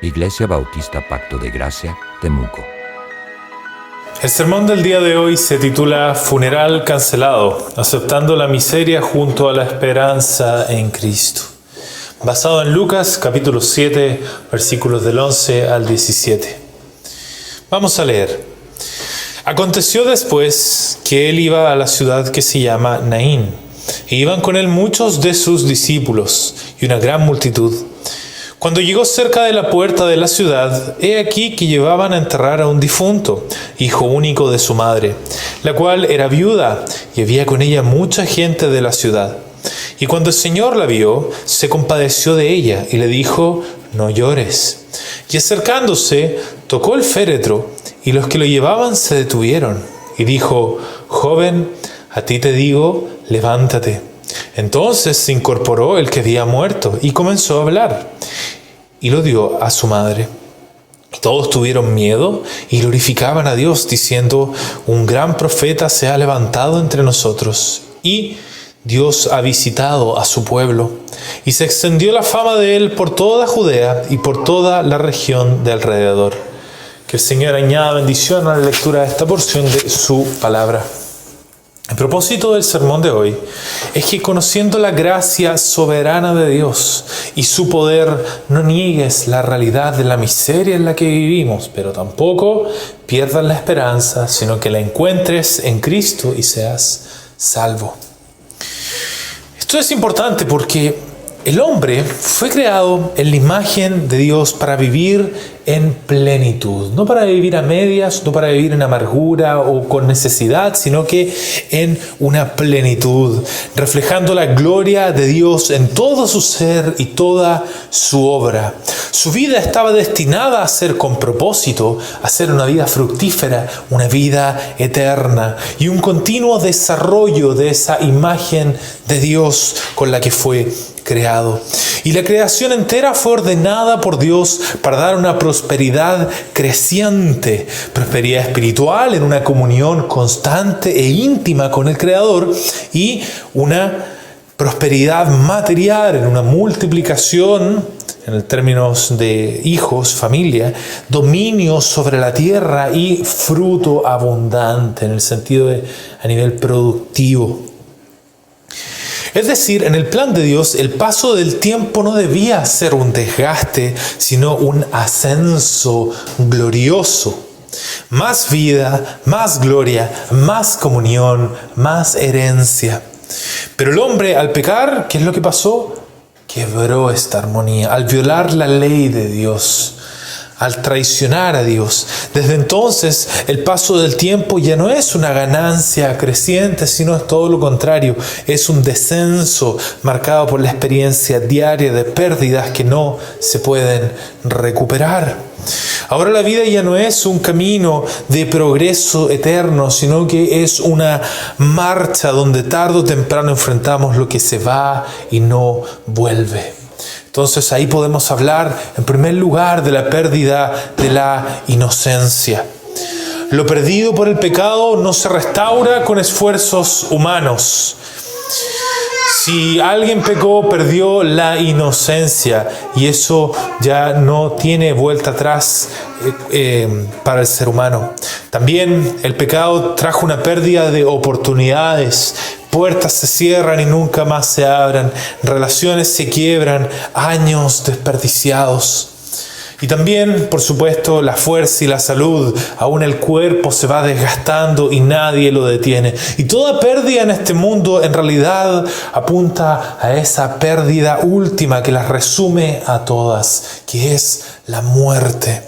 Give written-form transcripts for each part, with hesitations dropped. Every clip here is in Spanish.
Iglesia Bautista Pacto de Gracia, Temuco. El sermón del día de hoy se titula Funeral cancelado, aceptando la miseria junto a la esperanza en Cristo. Basado en Lucas capítulo 7, versículos del 11 al 17. Vamos a leer. Aconteció después que él iba a la ciudad que se llama Naín, e iban con él muchos de sus discípulos y una gran multitud. Cuando llegó cerca de la puerta de la ciudad, he aquí que llevaban a enterrar a un difunto, hijo único de su madre, la cual era viuda, y había con ella mucha gente de la ciudad. Y cuando el Señor la vio, se compadeció de ella, y le dijo: no llores. Y acercándose, tocó el féretro, y los que lo llevaban se detuvieron. Y dijo: joven, a ti te digo, levántate. Entonces se incorporó el que había muerto, y comenzó a hablar. Y lo dio a su madre. Todos tuvieron miedo y glorificaban a Dios, diciendo: un gran profeta se ha levantado entre nosotros, y Dios ha visitado a su pueblo. Y se extendió la fama de él por toda Judea y por toda la región de alrededor. Que el Señor añada bendición a la lectura de esta porción de su palabra. El propósito del sermón de hoy es que, conociendo la gracia soberana de Dios y su poder, no niegues la realidad de la miseria en la que vivimos, pero tampoco pierdas la esperanza, sino que la encuentres en Cristo y seas salvo. Esto es importante porque el hombre fue creado en la imagen de Dios para vivir en plenitud, no para vivir a medias, no para vivir en amargura o con necesidad, sino que en una plenitud, reflejando la gloria de Dios en todo su ser y toda su obra. Su vida estaba destinada a ser con propósito, a ser una vida fructífera, una vida eterna y un continuo desarrollo de esa imagen de Dios con la que fue creado. Y la creación entera fue ordenada por Dios para dar una prosperidad creciente, prosperidad espiritual en una comunión constante e íntima con el Creador, y una prosperidad material en una multiplicación, en términos de hijos, familia, dominio sobre la tierra y fruto abundante en el sentido de a nivel productivo. Es decir, en el plan de Dios, el paso del tiempo no debía ser un desgaste, sino un ascenso glorioso. Más vida, más gloria, más comunión, más herencia. Pero el hombre, al pecar, ¿qué es lo que pasó? Quebró esta armonía, al violar la ley de Dios, al traicionar a Dios. Desde entonces, el paso del tiempo ya no es una ganancia creciente, sino es todo lo contrario. Es un descenso marcado por la experiencia diaria de pérdidas que no se pueden recuperar. Ahora la vida ya no es un camino de progreso eterno, sino que es una marcha donde tarde o temprano enfrentamos lo que se va y no vuelve. Entonces ahí podemos hablar en primer lugar de la pérdida de la inocencia. Lo perdido por el pecado no se restaura con esfuerzos humanos. Si alguien pecó, perdió la inocencia, y eso ya no tiene vuelta atrás para el ser humano. También el pecado trajo una pérdida de oportunidades. Puertas se cierran y nunca más se abran. Relaciones se quiebran. Años desperdiciados. Y también, por supuesto, la fuerza y la salud. Aún el cuerpo se va desgastando y nadie lo detiene. Y toda pérdida en este mundo en realidad apunta a esa pérdida última que las resume a todas, que es la muerte.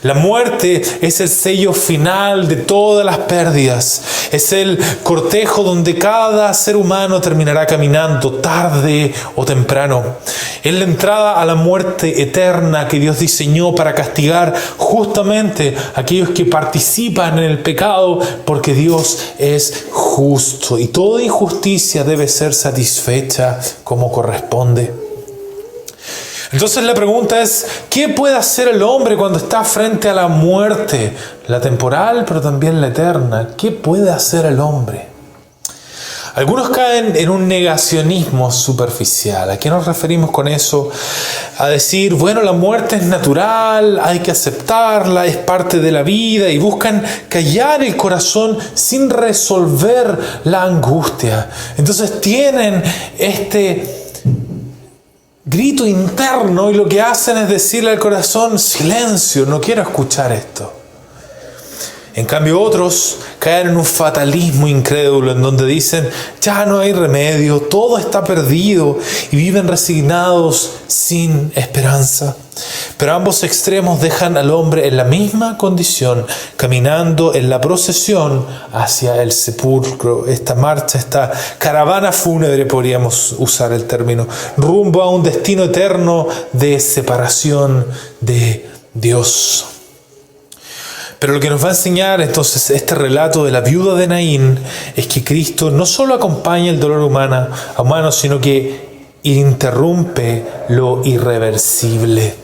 La muerte es el sello final de todas las pérdidas. Es el cortejo donde cada ser humano terminará caminando tarde o temprano. Es la entrada a la muerte eterna que Dios diseñó para castigar justamente a aquellos que participan en el pecado, porque Dios es justo y toda injusticia debe ser satisfecha como corresponde. Entonces la pregunta es, ¿qué puede hacer el hombre cuando está frente a la muerte? La temporal, pero también la eterna. ¿Qué puede hacer el hombre? Algunos caen en un negacionismo superficial. ¿A qué nos referimos con eso? A decir, bueno, la muerte es natural, hay que aceptarla, es parte de la vida, y buscan callar el corazón sin resolver la angustia. Entonces tienen este grito interno y lo que hacen es decirle al corazón, silencio, no quiero escuchar esto. En cambio otros caen en un fatalismo incrédulo en donde dicen, ya no hay remedio, todo está perdido, y viven resignados sin esperanza. Pero ambos extremos dejan al hombre en la misma condición, caminando en la procesión hacia el sepulcro. Esta marcha, esta caravana fúnebre, podríamos usar el término, rumbo a un destino eterno de separación de Dios. Pero lo que nos va a enseñar entonces este relato de la viuda de Naín es que Cristo no solo acompaña el dolor humano, sino que interrumpe lo irreversible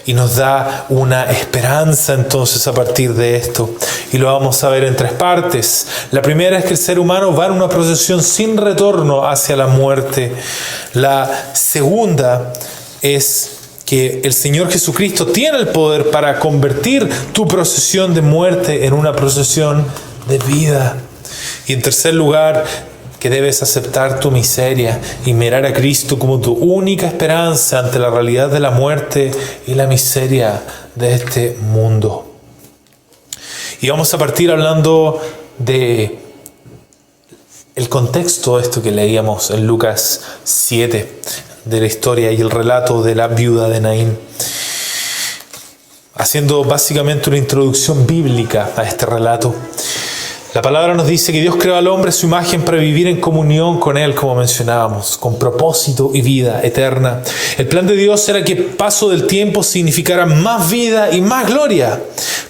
y nos da una esperanza entonces a partir de esto. Y lo vamos a ver en tres partes. La primera es que el ser humano va en una procesión sin retorno hacia la muerte. La segunda es que el Señor Jesucristo tiene el poder para convertir tu procesión de muerte en una procesión de vida. Y en tercer lugar, que debes aceptar tu miseria y mirar a Cristo como tu única esperanza ante la realidad de la muerte y la miseria de este mundo. Y vamos a partir hablando de el contexto de esto que leíamos en Lucas 7. De la historia y el relato de la viuda de Naín, haciendo básicamente una introducción bíblica a este relato. La palabra nos dice que Dios creó al hombre a su imagen para vivir en comunión con Él, como mencionábamos, con propósito y vida eterna. El plan de Dios era que paso del tiempo significara más vida y más gloria.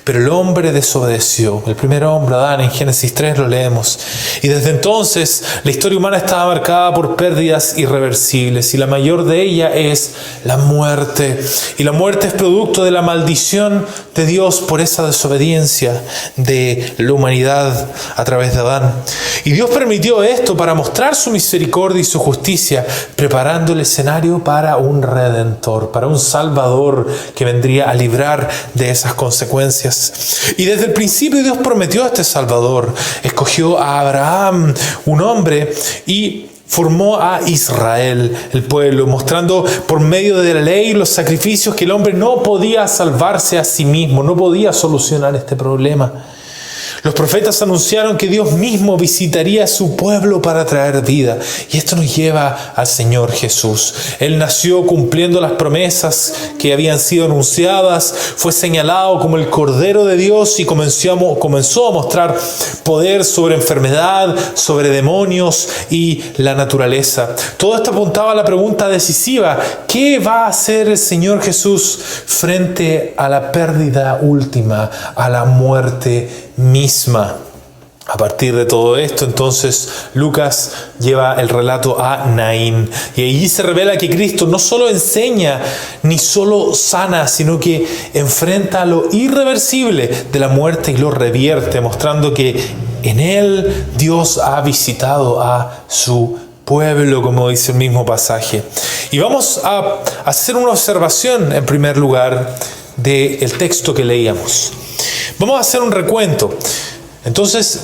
Pero el hombre desobedeció. El primer hombre, Adán, en Génesis 3 lo leemos. Y desde entonces la historia humana estaba marcada por pérdidas irreversibles. Y la mayor de ellas es la muerte. Y la muerte es producto de la maldición de Dios por esa desobediencia de la humanidad a través de Adán. Y Dios permitió esto para mostrar su misericordia y su justicia, preparando el escenario para un redentor, para un salvador que vendría a librar de esas consecuencias. Y desde el principio Dios prometió a este salvador. Escogió a Abraham, un hombre, y formó a Israel, el pueblo, mostrando por medio de la ley y los sacrificios que el hombre no podía salvarse a sí mismo, no podía solucionar este problema. Los profetas anunciaron que Dios mismo visitaría a su pueblo para traer vida. Y esto nos lleva al Señor Jesús. Él nació cumpliendo las promesas que habían sido anunciadas. Fue señalado como el Cordero de Dios y comenzó a mostrar poder sobre enfermedad, sobre demonios y la naturaleza. Todo esto apuntaba a la pregunta decisiva: ¿qué va a hacer el Señor Jesús frente a la pérdida última, a la muerte misma? A partir de todo esto, entonces, Lucas lleva el relato a Naín. Y allí se revela que Cristo no solo enseña, ni solo sana, sino que enfrenta lo irreversible de la muerte y lo revierte, mostrando que en Él Dios ha visitado a su pueblo, como dice el mismo pasaje. Y vamos a hacer una observación, en primer lugar, del texto que leíamos. Vamos a hacer un recuento. Entonces,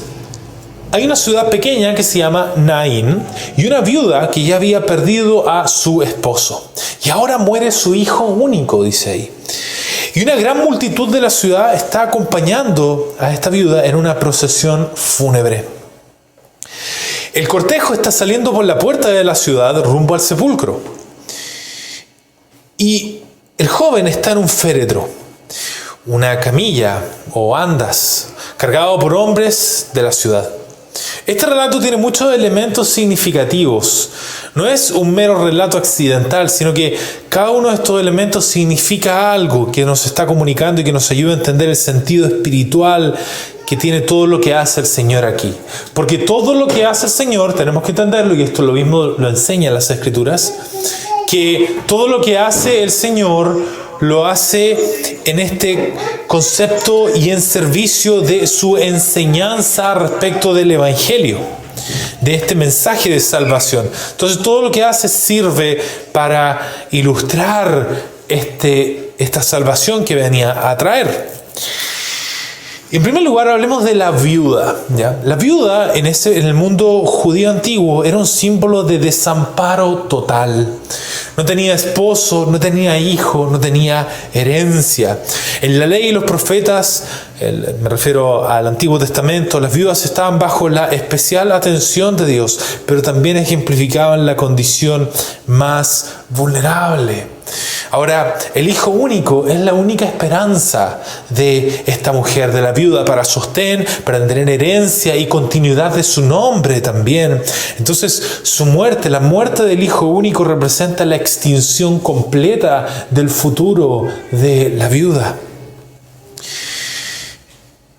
hay una ciudad pequeña que se llama Naín y una viuda que ya había perdido a su esposo. Y ahora muere su hijo único, dice ahí. Y una gran multitud de la ciudad está acompañando a esta viuda en una procesión fúnebre. El cortejo está saliendo por la puerta de la ciudad rumbo al sepulcro. Y el joven está en un féretro, una camilla o andas, cargado por hombres de la ciudad. Este relato tiene muchos elementos significativos. No es un mero relato accidental, sino que cada uno de estos elementos significa algo que nos está comunicando y que nos ayuda a entender el sentido espiritual que tiene todo lo que hace el Señor aquí. Porque todo lo que hace el Señor, tenemos que entenderlo, y esto lo mismo lo enseñan las Escrituras, que todo lo que hace el Señor lo hace en este concepto y en servicio de su enseñanza respecto del Evangelio. de este mensaje de salvación. Entonces todo lo que hace sirve para ilustrar esta salvación que venía a traer. En primer lugar, hablemos de la viuda, ¿ya? La viuda en el mundo judío antiguo era un símbolo de desamparo total. No tenía esposo, no tenía hijo, no tenía herencia. En la ley y los profetas, me refiero al Antiguo Testamento, las viudas estaban bajo la especial atención de Dios, pero también ejemplificaban la condición más vulnerable. Ahora, el hijo único es la única esperanza de esta mujer, de la viuda, para sostén, para tener herencia y continuidad de su nombre también. Entonces, su muerte, la muerte del hijo único, representa la extinción completa del futuro de la viuda.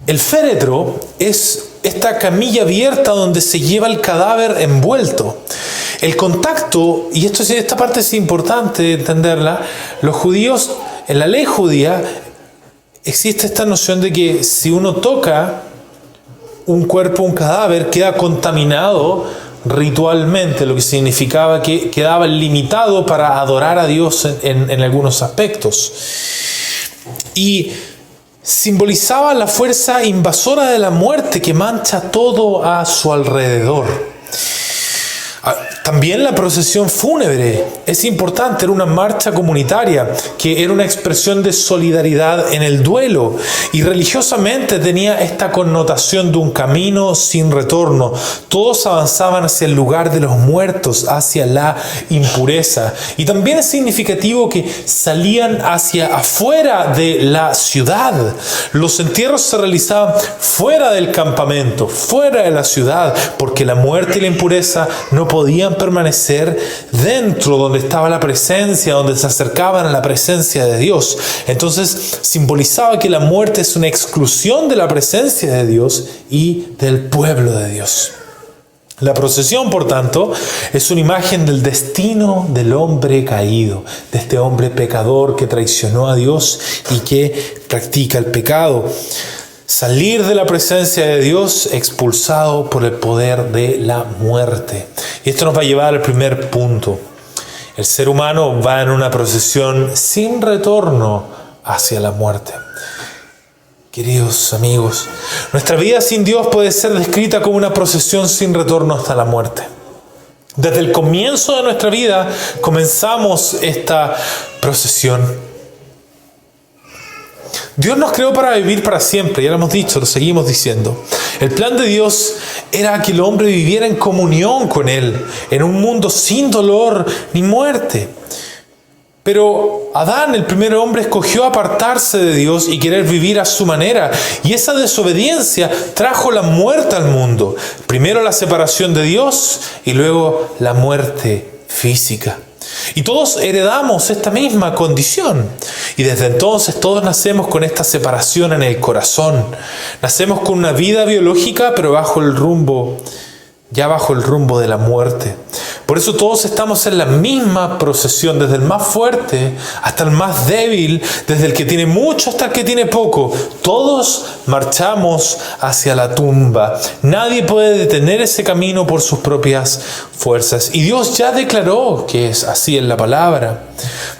El féretro es esta camilla abierta donde se lleva el cadáver envuelto. El contacto, y esta parte es importante entenderla, los judíos, en la ley judía, existe esta noción de que si uno toca un cuerpo, un cadáver, queda contaminado ritualmente, lo que significaba que quedaba limitado para adorar a Dios en algunos aspectos. Y simbolizaba la fuerza invasora de la muerte que mancha todo a su alrededor. También la procesión fúnebre es importante, era una marcha comunitaria que era una expresión de solidaridad en el duelo y religiosamente tenía esta connotación de un camino sin retorno. Todos avanzaban hacia el lugar de los muertos, hacia la impureza. Y también es significativo que salían hacia afuera de la ciudad. Los entierros se realizaban fuera del campamento, fuera de la ciudad, porque la muerte y la impureza no podían permanecer dentro donde estaba la presencia, donde se acercaban a la presencia de Dios. Entonces simbolizaba que la muerte es una exclusión de la presencia de Dios y del pueblo de Dios. La procesión, por tanto, es una imagen del destino del hombre caído, de este hombre pecador que traicionó a Dios y que practica el pecado. Salir de la presencia de Dios expulsado por el poder de la muerte. Y esto nos va a llevar al primer punto. El ser humano va en una procesión sin retorno hacia la muerte. Queridos amigos, nuestra vida sin Dios puede ser descrita como una procesión sin retorno hasta la muerte. Desde el comienzo de nuestra vida comenzamos esta procesión. Dios nos creó para vivir para siempre, ya lo hemos dicho, lo seguimos diciendo. El plan de Dios era que el hombre viviera en comunión con Él, en un mundo sin dolor ni muerte. Pero Adán, el primer hombre, escogió apartarse de Dios y querer vivir a su manera. Y esa desobediencia trajo la muerte al mundo. Primero la separación de Dios y luego la muerte física. Y todos heredamos esta misma condición. Y desde entonces todos nacemos con esta separación en el corazón. Nacemos con una vida biológica, pero bajo el rumbo de la muerte. Por eso todos estamos en la misma procesión, desde el más fuerte hasta el más débil, desde el que tiene mucho hasta el que tiene poco. Todos marchamos hacia la tumba. Nadie puede detener ese camino por sus propias fuerzas. Y Dios ya declaró que es así en la palabra.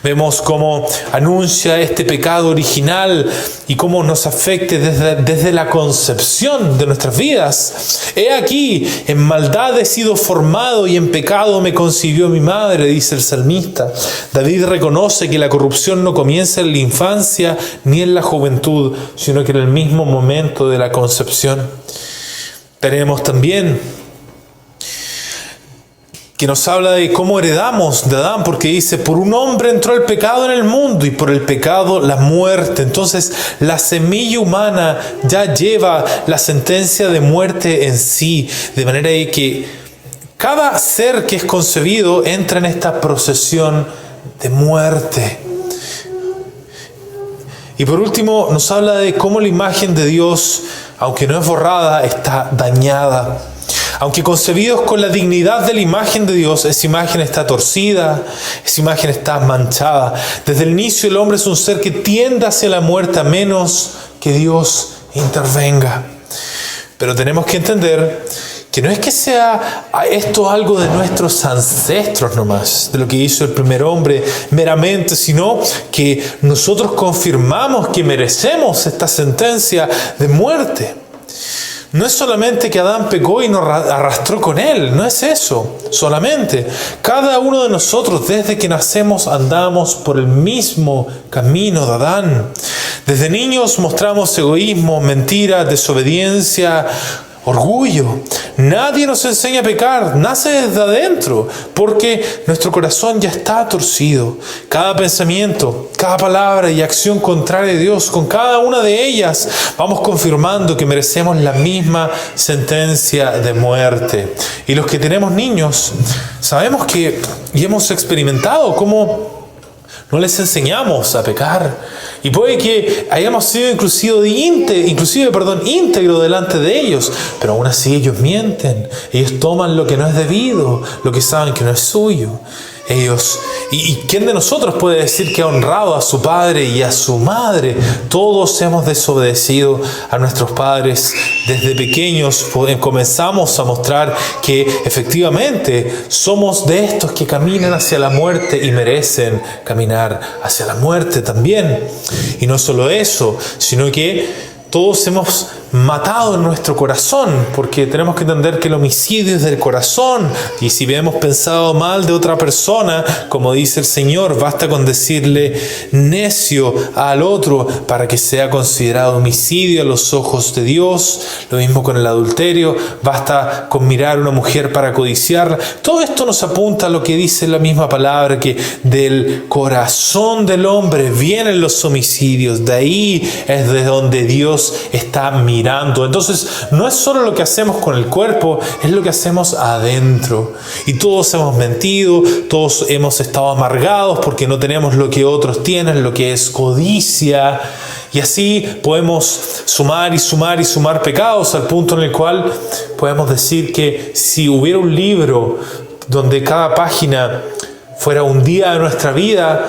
Vemos cómo anuncia este pecado original y cómo nos afecte desde la concepción de nuestras vidas. He aquí, en maldad he sido formado y en pecado me concibió mi madre, dice el salmista. David reconoce que la corrupción no comienza en la infancia ni en la juventud, sino que en el mismo momento de la concepción. Tenemos también que nos habla de cómo heredamos de Adán, porque dice, por un hombre entró el pecado en el mundo y por el pecado la muerte. Entonces la semilla humana ya lleva la sentencia de muerte en sí, de manera que cada ser que es concebido entra en esta procesión de muerte. Y por último nos habla de cómo la imagen de Dios, aunque no es borrada, está dañada. Aunque concebidos con la dignidad de la imagen de Dios, esa imagen está torcida, esa imagen está manchada. Desde el inicio el hombre es un ser que tiende hacia la muerte a menos que Dios intervenga. Pero tenemos que entender que que no es que sea esto algo de nuestros ancestros nomás, de lo que hizo el primer hombre meramente, sino que nosotros confirmamos que merecemos esta sentencia de muerte. No es solamente que Adán pecó y nos arrastró con él, no es eso solamente. Cada uno de nosotros desde que nacemos andamos por el mismo camino de Adán. Desde niños mostramos egoísmo, mentira, desobediencia, orgullo. Nadie nos enseña a pecar, nace desde adentro, porque nuestro corazón ya está torcido. Cada pensamiento, cada palabra y acción contraria a Dios, con cada una de ellas vamos confirmando que merecemos la misma sentencia de muerte. Y los que tenemos niños, sabemos que y hemos experimentado cómo no les enseñamos a pecar. Y puede que hayamos sido íntegro delante de ellos, pero aún así ellos mienten. Ellos toman lo que no es debido, lo que saben que no es suyo. ¿Y quién de nosotros puede decir que ha honrado a su padre y a su madre? Todos hemos desobedecido a nuestros padres. Desde pequeños comenzamos a mostrar que efectivamente somos de estos que caminan hacia la muerte y merecen caminar hacia la muerte también. Y no solo eso, sino que todos hemos matado en nuestro corazón, porque tenemos que entender que el homicidio es del corazón, y si hemos pensado mal de otra persona, como dice el Señor, basta con decirle necio al otro para que sea considerado homicidio a los ojos de Dios. Lo mismo con el adulterio, basta con mirar a una mujer para codiciarla. Todo esto nos apunta a lo que dice la misma palabra, que del corazón del hombre vienen los homicidios, de ahí es de donde Dios está mirando. Entonces no es solo lo que hacemos con el cuerpo, es lo que hacemos adentro. Y todos hemos mentido, todos hemos estado amargados porque no tenemos lo que otros tienen, lo que es codicia. Y así podemos sumar y sumar y sumar pecados al punto en el cual podemos decir que si hubiera un libro donde cada página fuera un día de nuestra vida,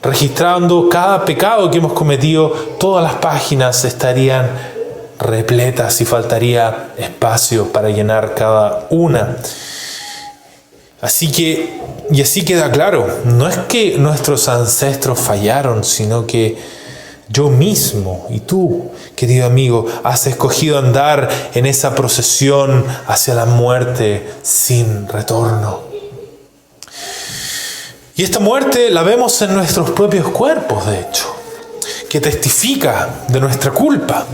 registrando cada pecado que hemos cometido, todas las páginas estarían repletas y faltaría espacio para llenar cada una. Así queda claro, no es que nuestros ancestros fallaron, sino que yo mismo y tú, querido amigo, has escogido andar en esa procesión hacia la muerte sin retorno. Y esta muerte la vemos en nuestros propios cuerpos, de hecho, que testifica de nuestra culpa.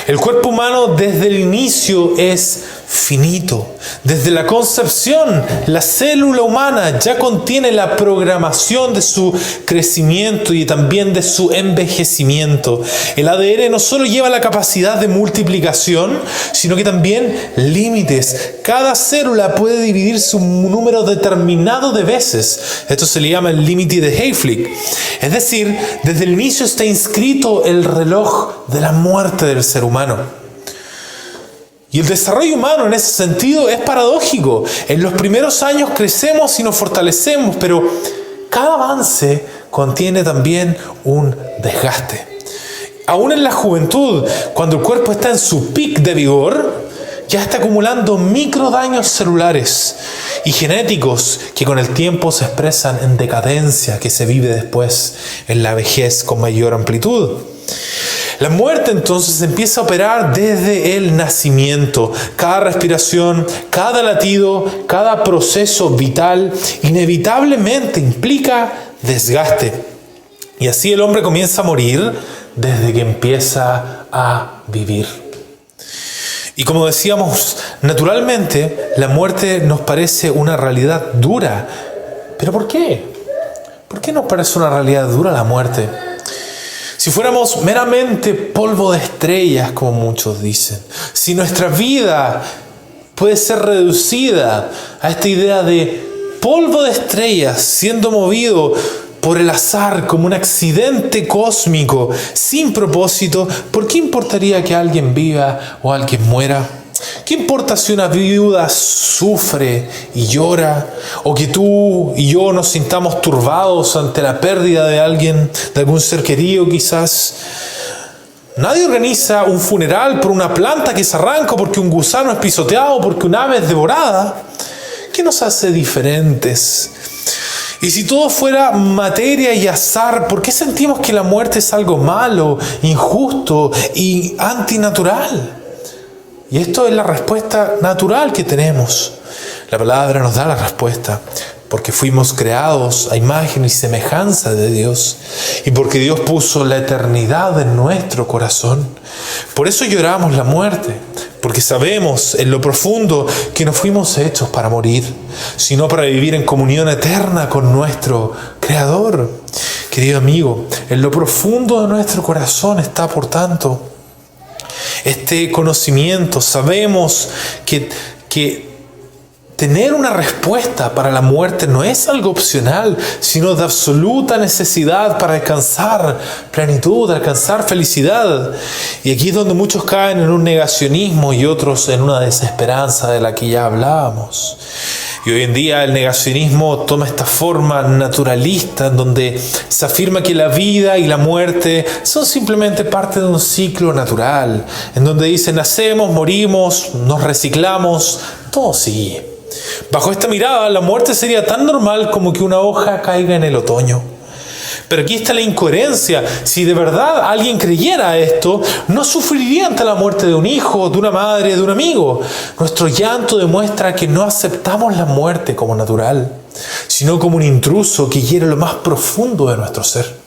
El cuerpo humano desde el inicio es finito. Desde la concepción, la célula humana ya contiene la programación de su crecimiento y también de su envejecimiento. El ADN no solo lleva la capacidad de multiplicación, sino que también límites. Cada célula puede dividirse un número determinado de veces. Esto se le llama el límite de Hayflick. Es decir, desde el inicio está inscrito el reloj de la muerte del ser humano. Y el desarrollo humano en ese sentido es paradójico. En los primeros años crecemos y nos fortalecemos, pero cada avance contiene también un desgaste. Aún en la juventud, cuando el cuerpo está en su pic de vigor, ya está acumulando microdaños celulares y genéticos que con el tiempo se expresan en decadencia que se vive después en la vejez con mayor amplitud. La muerte entonces empieza a operar desde el nacimiento. Cada respiración, cada latido, cada proceso vital inevitablemente implica desgaste. Y así el hombre comienza a morir desde que empieza a vivir. Y como decíamos, naturalmente la muerte nos parece una realidad dura. ¿Pero por qué? ¿Por qué nos parece una realidad dura la muerte? Si fuéramos meramente polvo de estrellas, como muchos dicen, si nuestra vida puede ser reducida a esta idea de polvo de estrellas siendo movido por el azar como un accidente cósmico sin propósito, ¿por qué importaría que alguien viva o alguien muera? ¿Qué importa si una viuda sufre y llora? ¿O que tú y yo nos sintamos turbados ante la pérdida de alguien, de algún ser querido quizás? Nadie organiza un funeral por una planta que se arranca, porque un gusano es pisoteado, porque un ave es devorada. ¿Qué nos hace diferentes? Y si todo fuera materia y azar, ¿por qué sentimos que la muerte es algo malo, injusto y antinatural? Y esto es la respuesta natural que tenemos. La palabra nos da la respuesta. Porque fuimos creados a imagen y semejanza de Dios. Y porque Dios puso la eternidad en nuestro corazón. Por eso lloramos la muerte. Porque sabemos en lo profundo que no fuimos hechos para morir, sino para vivir en comunión eterna con nuestro Creador. Querido amigo, en lo profundo de nuestro corazón está, por tanto, este conocimiento. Sabemos que tener una respuesta para la muerte no es algo opcional, sino de absoluta necesidad para alcanzar plenitud, alcanzar felicidad. Y aquí es donde muchos caen en un negacionismo y otros en una desesperanza de la que ya hablábamos. Y hoy en día el negacionismo toma esta forma naturalista en donde se afirma que la vida y la muerte son simplemente parte de un ciclo natural, en donde dicen nacemos, morimos, nos reciclamos, todo sigue. Bajo esta mirada, la muerte sería tan normal como que una hoja caiga en el otoño. Pero aquí está la incoherencia. Si de verdad alguien creyera esto, no sufriría ante la muerte de un hijo, de una madre, de un amigo. Nuestro llanto demuestra que no aceptamos la muerte como natural, sino como un intruso que hiere lo más profundo de nuestro ser.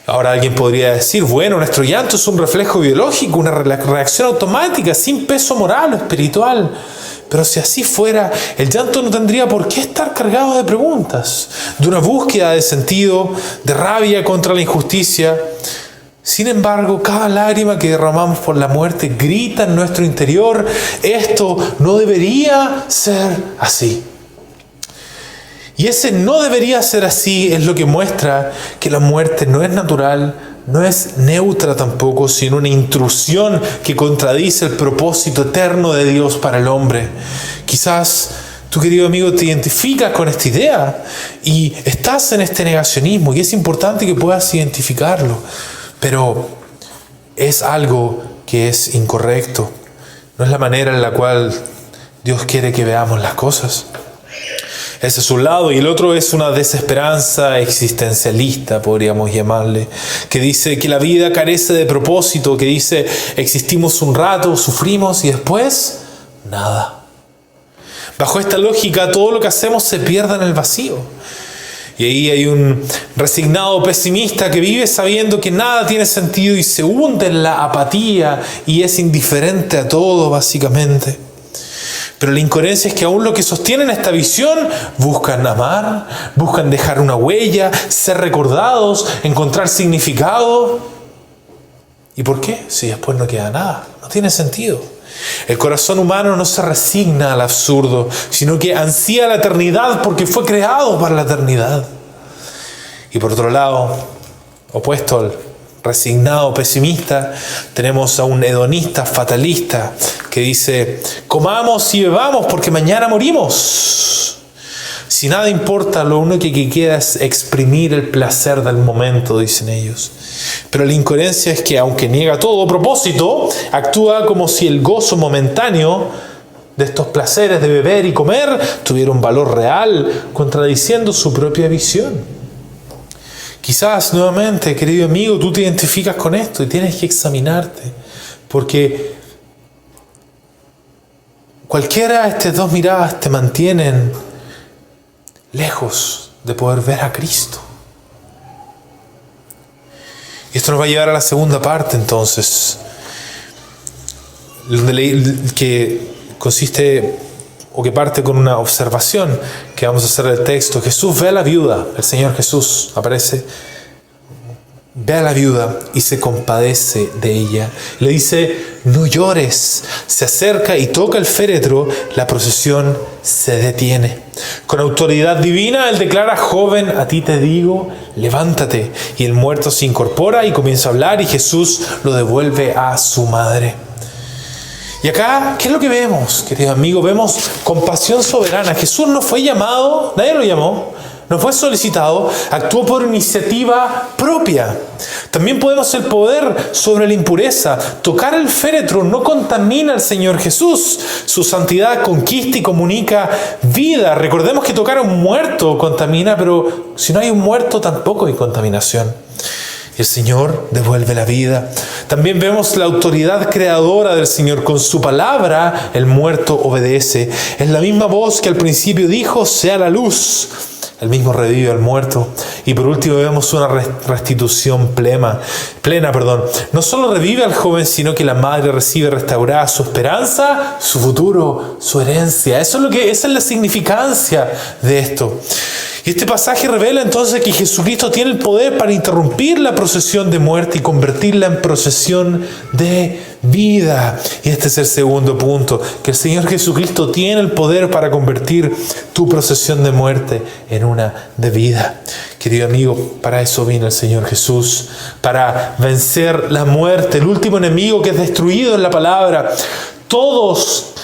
Ahora alguien podría decir, bueno, nuestro llanto es un reflejo biológico, una reacción automática, sin peso moral o espiritual. Pero si así fuera, el llanto no tendría por qué estar cargado de preguntas, de una búsqueda de sentido, de rabia contra la injusticia. Sin embargo, cada lágrima que derramamos por la muerte grita en nuestro interior, esto no debería ser así. Y ese no debería ser así es lo que muestra que la muerte no es natural, no es neutra tampoco, sino una intrusión que contradice el propósito eterno de Dios para el hombre. Quizás tú, querido amigo, te identificas con esta idea y estás en este negacionismo y es importante que puedas identificarlo, pero es algo que es incorrecto. No es la manera en la cual Dios quiere que veamos las cosas. Ese es un lado, y el otro es una desesperanza existencialista, podríamos llamarle, que dice que la vida carece de propósito, que dice existimos un rato, sufrimos y después nada. Bajo esta lógica, todo lo que hacemos se pierde en el vacío. Y ahí hay un resignado pesimista que vive sabiendo que nada tiene sentido y se hunde en la apatía y es indiferente a todo, básicamente. Pero la incoherencia es que aún los que sostienen esta visión buscan amar, buscan dejar una huella, ser recordados, encontrar significado. ¿Y por qué? Si después no queda nada, no tiene sentido. El corazón humano no se resigna al absurdo, sino que ansía la eternidad porque fue creado para la eternidad. Y por otro lado, opuesto al resignado pesimista, tenemos a un hedonista fatalista que dice, comamos y bebamos porque mañana morimos. Si nada importa, lo único que queda es exprimir el placer del momento, dicen ellos. Pero la incoherencia es que, aunque niega todo propósito, actúa como si el gozo momentáneo de estos placeres de beber y comer tuviera un valor real, contradiciendo su propia visión. Quizás, nuevamente, querido amigo, tú te identificas con esto y tienes que examinarte, porque cualquiera de estas dos miradas te mantienen lejos de poder ver a Cristo. Y esto nos va a llevar a la segunda parte, entonces, que consiste o que parte con una observación que vamos a hacer del texto. Jesús ve a la viuda, el Señor Jesús aparece, ve a la viuda y se compadece de ella. Le dice, no llores. Se acerca y toca el féretro, la procesión se detiene. Con autoridad divina, Él declara, joven, a ti te digo, levántate. Y el muerto se incorpora y comienza a hablar y Jesús lo devuelve a su madre. Y acá, ¿qué es lo que vemos, querido amigo? Vemos compasión soberana. Jesús no fue llamado, nadie lo llamó, no fue solicitado, actuó por iniciativa propia. También podemos el poder sobre la impureza. Tocar el féretro no contamina al Señor Jesús. Su santidad conquista y comunica vida. Recordemos que tocar a un muerto contamina, pero si no hay un muerto tampoco hay contaminación. El Señor devuelve la vida. También vemos la autoridad creadora del Señor. Con su palabra el muerto obedece. Es la misma voz que al principio dijo, sea la luz. El mismo revive al muerto. Y por último vemos una restitución plena. No solo revive al joven, sino que la madre recibe restaurada su esperanza, su futuro, su herencia. Esa es la significancia de esto. Y este pasaje revela entonces que Jesucristo tiene el poder para interrumpir la procesión de muerte y convertirla en procesión de vida. Y este es el segundo punto, que el Señor Jesucristo tiene el poder para convertir tu procesión de muerte en una de vida. Querido amigo, para eso vino el Señor Jesús, para vencer la muerte, el último enemigo que es destruido en la palabra. Todos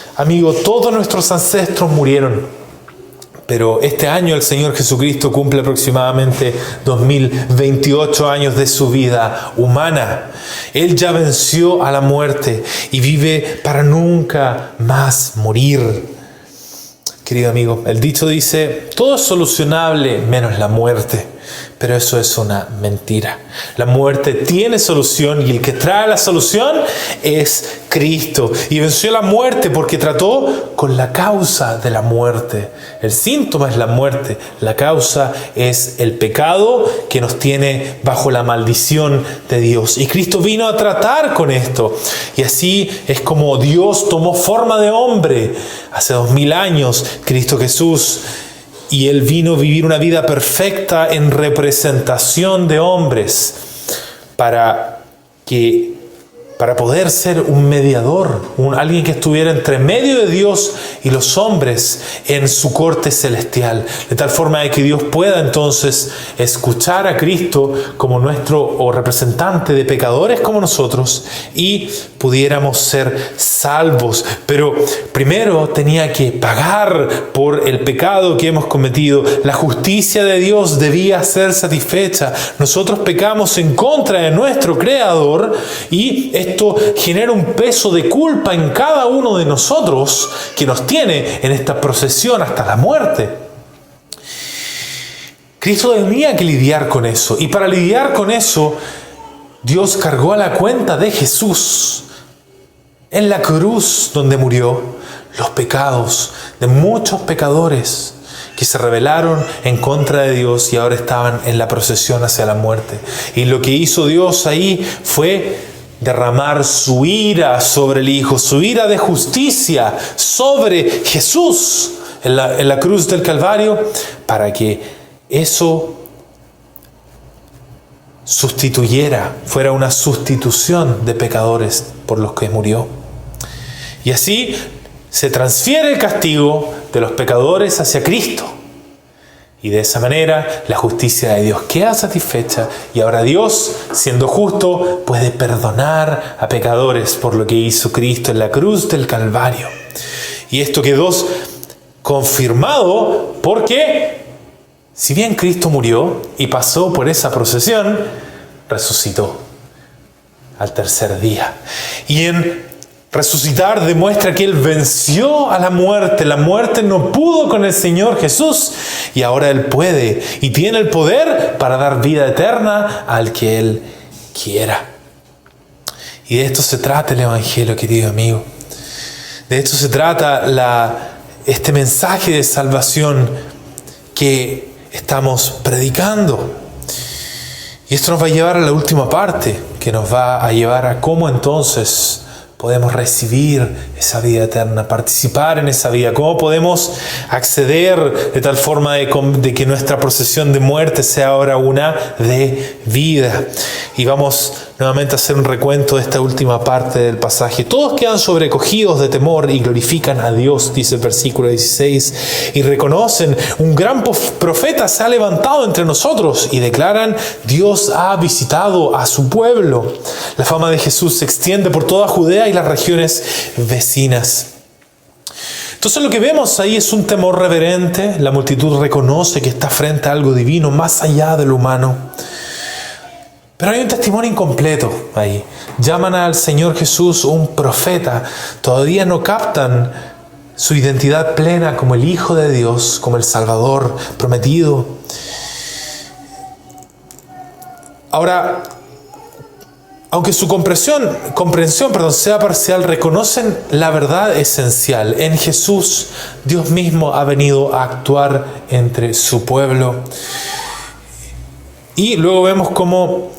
nuestros ancestros murieron. Pero este año el Señor Jesucristo cumple aproximadamente 2028 años de su vida humana. Él ya venció a la muerte y vive para nunca más morir. Querido amigo, el dicho dice, todo es solucionable menos la muerte. Pero eso es una mentira. La muerte tiene solución y el que trae la solución es Cristo. Y venció la muerte porque trató con la causa de la muerte. El síntoma es la muerte. La causa es el pecado que nos tiene bajo la maldición de Dios. Y Cristo vino a tratar con esto. Y así es como Dios tomó forma de hombre. Hace 2000 años, Cristo Jesús. Y Él vino a vivir una vida perfecta en representación de hombres para poder ser un mediador, alguien que estuviera entre medio de Dios y los hombres en su corte celestial. De tal forma de que Dios pueda entonces escuchar a Cristo como nuestro representante de pecadores como nosotros y pudiéramos ser salvos. Pero primero tenía que pagar por el pecado que hemos cometido. La justicia de Dios debía ser satisfecha. Nosotros pecamos en contra de nuestro Creador y esto genera un peso de culpa en cada uno de nosotros que nos tiene en esta procesión hasta la muerte. Cristo tenía que lidiar con eso. Y para lidiar con eso, Dios cargó a la cuenta de Jesús en la cruz donde murió los pecados de muchos pecadores que se rebelaron en contra de Dios y ahora estaban en la procesión hacia la muerte. Y lo que hizo Dios ahí fue derramar su ira sobre el Hijo, su ira de justicia sobre Jesús en la cruz del Calvario, para que eso fuera una sustitución de pecadores por los que murió. Y así se transfiere el castigo de los pecadores hacia Cristo. Y de esa manera la justicia de Dios queda satisfecha y ahora Dios, siendo justo, puede perdonar a pecadores por lo que hizo Cristo en la cruz del Calvario. Y esto quedó confirmado porque, si bien Cristo murió y pasó por esa procesión, resucitó al tercer día. Y en resucitar demuestra que Él venció a la muerte. La muerte no pudo con el Señor Jesús y ahora Él puede y tiene el poder para dar vida eterna al que Él quiera. Y de esto se trata el Evangelio, querido amigo. De esto se trata este mensaje de salvación que estamos predicando. Y esto nos va a llevar a la última parte, que nos va a llevar a cómo entonces podemos recibir esa vida eterna, participar en esa vida. ¿Cómo podemos acceder de tal forma de que nuestra procesión de muerte sea ahora una de vida? Y vamos nuevamente a hacer un recuento de esta última parte del pasaje. Todos quedan sobrecogidos de temor y glorifican a Dios, dice el versículo 16, y reconocen, un gran profeta se ha levantado entre nosotros, y declaran, Dios ha visitado a su pueblo. La fama de Jesús se extiende por toda Judea y las regiones vecinas. Entonces lo que vemos ahí es un temor reverente. La multitud reconoce que está frente a algo divino, más allá de lo humano. Pero hay un testimonio incompleto ahí. Llaman al Señor Jesús un profeta. Todavía no captan su identidad plena como el Hijo de Dios, como el Salvador prometido. Ahora, aunque su comprensión sea parcial, reconocen la verdad esencial. En Jesús, Dios mismo ha venido a actuar entre su pueblo. Y luego vemos cómo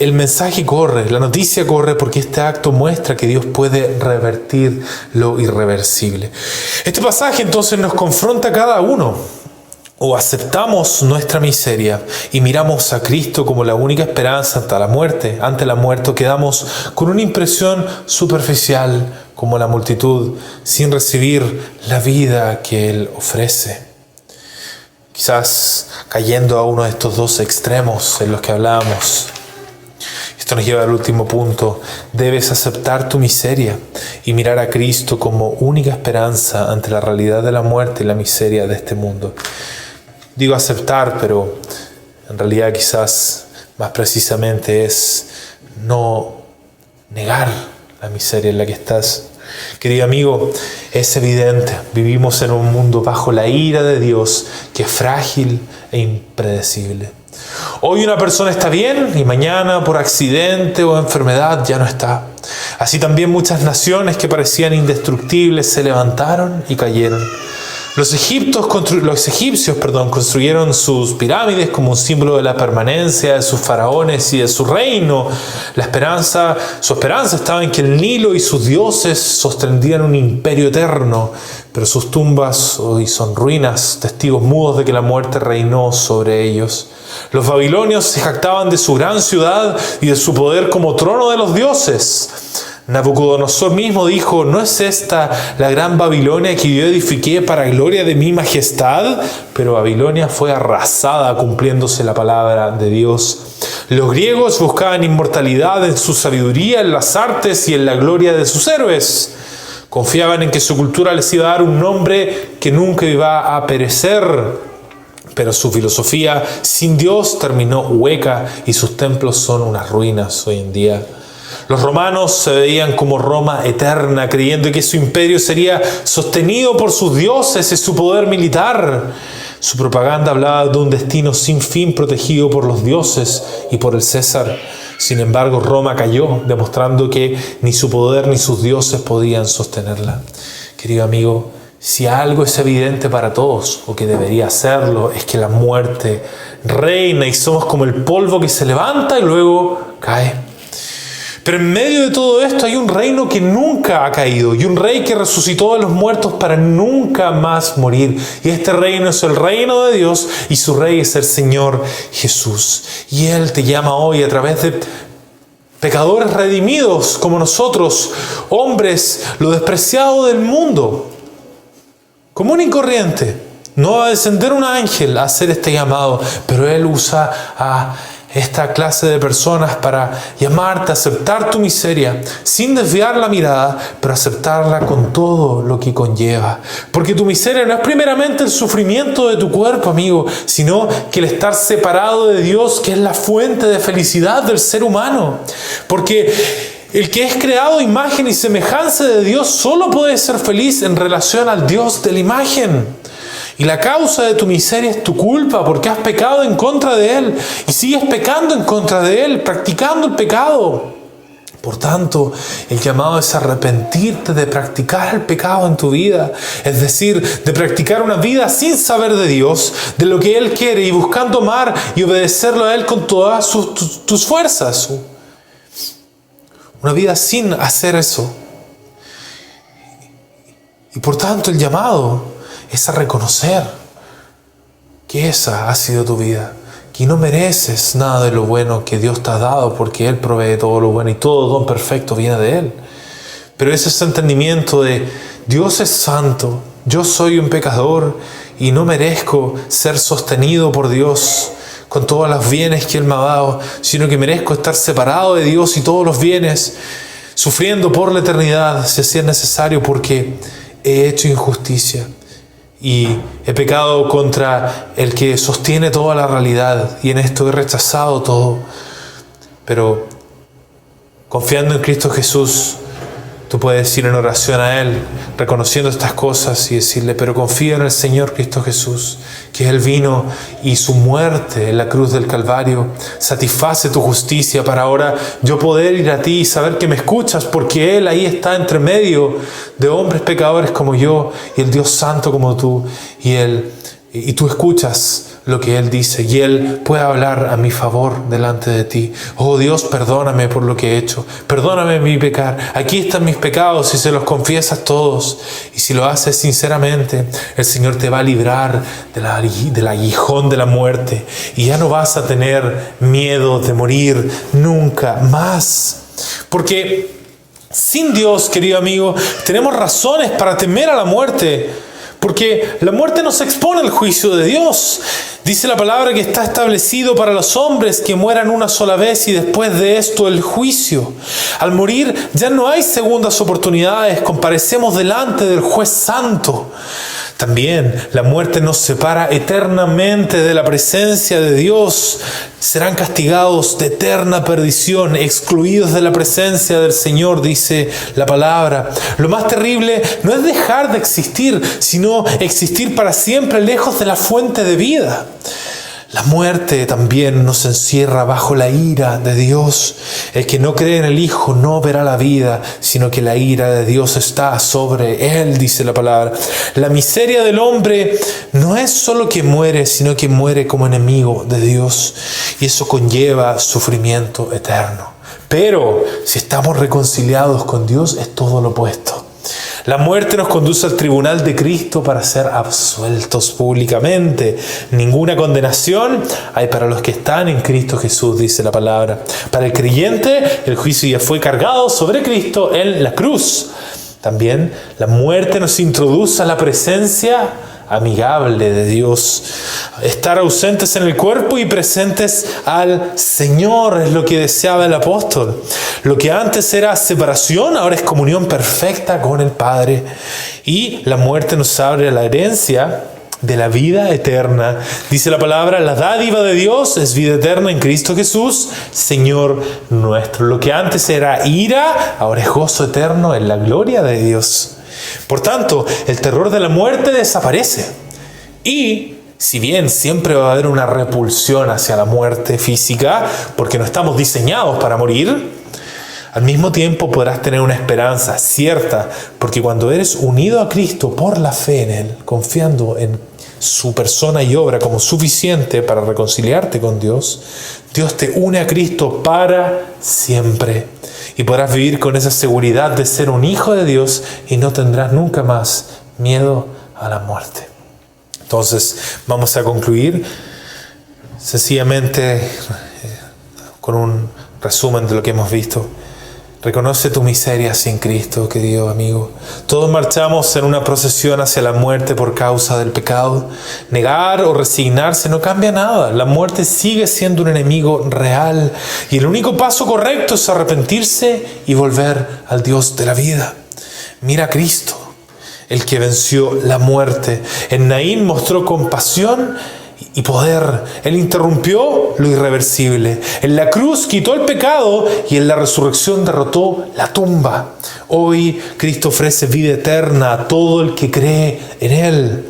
el mensaje corre, la noticia corre, porque este acto muestra que Dios puede revertir lo irreversible. Este pasaje entonces nos confronta a cada uno. O aceptamos nuestra miseria y miramos a Cristo como la única esperanza ante la muerte, o quedamos con una impresión superficial como la multitud, sin recibir la vida que Él ofrece. Quizás cayendo a uno de estos dos extremos en los que hablábamos. Esto nos lleva al último punto. Debes aceptar tu miseria y mirar a Cristo como única esperanza ante la realidad de la muerte y la miseria de este mundo. Digo aceptar, pero en realidad quizás más precisamente es no negar la miseria en la que estás. Querido amigo, es evidente, vivimos en un mundo bajo la ira de Dios que es frágil e impredecible. Hoy una persona está bien y mañana por accidente o enfermedad ya no está. Así también muchas naciones que parecían indestructibles se levantaron y cayeron. Los egipcios construyeron sus pirámides como un símbolo de la permanencia de sus faraones y de su reino. Su esperanza estaba en que el Nilo y sus dioses sostendrían un imperio eterno, pero sus tumbas hoy son ruinas, testigos mudos de que la muerte reinó sobre ellos. Los babilonios se jactaban de su gran ciudad y de su poder como trono de los dioses. Nabucodonosor mismo dijo: ¿no es esta la gran Babilonia que yo edifiqué para gloria de mi majestad? Pero Babilonia fue arrasada cumpliéndose la palabra de Dios. Los griegos buscaban inmortalidad en su sabiduría, en las artes y en la gloria de sus héroes. Confiaban en que su cultura les iba a dar un nombre que nunca iba a perecer. Pero su filosofía sin Dios terminó hueca y sus templos son unas ruinas hoy en día. Los romanos se veían como Roma eterna, creyendo que su imperio sería sostenido por sus dioses y su poder militar. Su propaganda hablaba de un destino sin fin protegido por los dioses y por el César. Sin embargo, Roma cayó, demostrando que ni su poder ni sus dioses podían sostenerla. Querido amigo, si algo es evidente para todos, o que debería serlo, es que la muerte reina y somos como el polvo que se levanta y luego cae. Pero en medio de todo esto hay un reino que nunca ha caído y un rey que resucitó de los muertos para nunca más morir. Y este reino es el reino de Dios y su rey es el Señor Jesús. Y Él te llama hoy a través de pecadores redimidos como nosotros, hombres, lo despreciado del mundo, común y corriente. No va a descender un ángel a hacer este llamado, pero Él usa a esta clase de personas para llamarte a aceptar tu miseria sin desviar la mirada, pero aceptarla con todo lo que conlleva. Porque tu miseria no es primeramente el sufrimiento de tu cuerpo, amigo, sino que el estar separado de Dios, que es la fuente de felicidad del ser humano. Porque el que es creado a imagen y semejanza de Dios solo puede ser feliz en relación al Dios de la imagen. Y la causa de tu miseria es tu culpa, porque has pecado en contra de Él y sigues pecando en contra de Él, practicando el pecado. Por tanto, el llamado es arrepentirte de practicar el pecado en tu vida, es decir, de practicar una vida sin saber de Dios, de lo que Él quiere y buscando amar y obedecerlo a Él con todas tus fuerzas. Una vida sin hacer eso. Y por tanto, el llamado es a reconocer que esa ha sido tu vida, que no mereces nada de lo bueno que Dios te ha dado, porque Él provee todo lo bueno y todo don perfecto viene de Él. Pero ese es el entendimiento de Dios es santo, yo soy un pecador y no merezco ser sostenido por Dios con todos los bienes que Él me ha dado, sino que merezco estar separado de Dios y todos los bienes, sufriendo por la eternidad si así es necesario, porque he hecho injusticia y he pecado contra el que sostiene toda la realidad y en esto he rechazado todo. Pero confiando en Cristo Jesús, tú puedes ir en oración a Él, reconociendo estas cosas y decirle, pero confío en el Señor Cristo Jesús, que Él vino y su muerte en la cruz del Calvario satisface tu justicia para ahora yo poder ir a ti y saber que me escuchas, porque Él ahí está entre medio de hombres pecadores como yo y el Dios santo como tú, y tú escuchas lo que Él dice y Él puede hablar a mi favor delante de ti. Oh Dios, perdóname por lo que he hecho, perdóname mi pecar, aquí están mis pecados, y se los confiesas todos y si lo haces sinceramente, el Señor te va a librar del aguijón de la muerte y ya no vas a tener miedo de morir nunca más, porque sin Dios, querido amigo, tenemos razones para temer a la muerte. Porque la muerte nos expone al juicio de Dios. Dice la palabra que está establecido para los hombres que mueran una sola vez y después de esto el juicio. Al morir ya no hay segundas oportunidades, comparecemos delante del juez santo. También la muerte nos separa eternamente de la presencia de Dios. Serán castigados de eterna perdición, excluidos de la presencia del Señor, dice la palabra. Lo más terrible no es dejar de existir, sino existir para siempre lejos de la fuente de vida. La muerte también nos encierra bajo la ira de Dios. El que no cree en el Hijo no verá la vida, sino que la ira de Dios está sobre él, dice la palabra. La miseria del hombre no es solo que muere, sino que muere como enemigo de Dios. Y eso conlleva sufrimiento eterno. Pero si estamos reconciliados con Dios, es todo lo opuesto. La muerte nos conduce al tribunal de Cristo para ser absueltos públicamente. Ninguna condenación hay para los que están en Cristo Jesús, dice la palabra. Para el creyente, el juicio ya fue cargado sobre Cristo en la cruz. También la muerte nos introduce a la presencia amigable de Dios. Estar ausentes en el cuerpo y presentes al Señor es lo que deseaba el apóstol. Lo que antes era separación, ahora es comunión perfecta con el Padre. Y la muerte nos abre a la herencia de la vida eterna. Dice la palabra, la dádiva de Dios es vida eterna en Cristo Jesús, Señor nuestro. Lo que antes era ira, ahora es gozo eterno en la gloria de Dios. Por tanto, el terror de la muerte desaparece. Y si bien siempre va a haber una repulsión hacia la muerte física, porque no estamos diseñados para morir, al mismo tiempo podrás tener una esperanza cierta, porque cuando eres unido a Cristo por la fe en Él, confiando en su persona y obra como suficiente para reconciliarte con Dios, Dios te une a Cristo para siempre. Y podrás vivir con esa seguridad de ser un hijo de Dios y no tendrás nunca más miedo a la muerte. Entonces vamos a concluir sencillamente con un resumen de lo que hemos visto. Reconoce tu miseria sin Cristo, querido amigo. Todos marchamos en una procesión hacia la muerte por causa del pecado. Negar o resignarse no cambia nada. La muerte sigue siendo un enemigo real. Y el único paso correcto es arrepentirse y volver al Dios de la vida. Mira a Cristo, el que venció la muerte. En Naín mostró compasión y poder. Él interrumpió lo irreversible. En la cruz quitó el pecado y en la resurrección derrotó la tumba. Hoy Cristo ofrece vida eterna a todo el que cree en Él.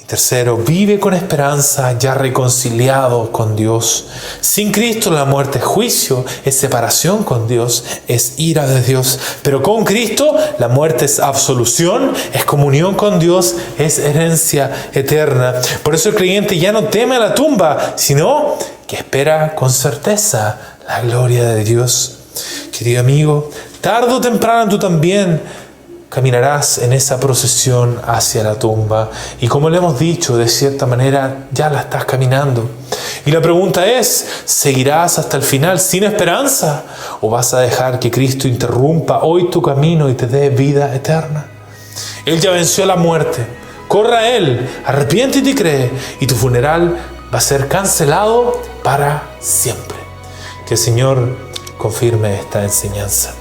Y tercero, vive con esperanza ya reconciliado con Dios. Sin Cristo la muerte es juicio, es separación con Dios, es ira de Dios. Pero con Cristo la muerte es absolución, es comunión con Dios, es herencia eterna. Por eso el creyente ya no teme a la tumba, sino que espera con certeza la gloria de Dios. Querido amigo, tarde o temprano tú también caminarás en esa procesión hacia la tumba. Y como le hemos dicho, de cierta manera ya la estás caminando. Y la pregunta es, ¿seguirás hasta el final sin esperanza? ¿O vas a dejar que Cristo interrumpa hoy tu camino y te dé vida eterna? Él ya venció la muerte. Corre a Él, arrepiéntete y cree. Y tu funeral va a ser cancelado para siempre. Que el Señor confirme esta enseñanza.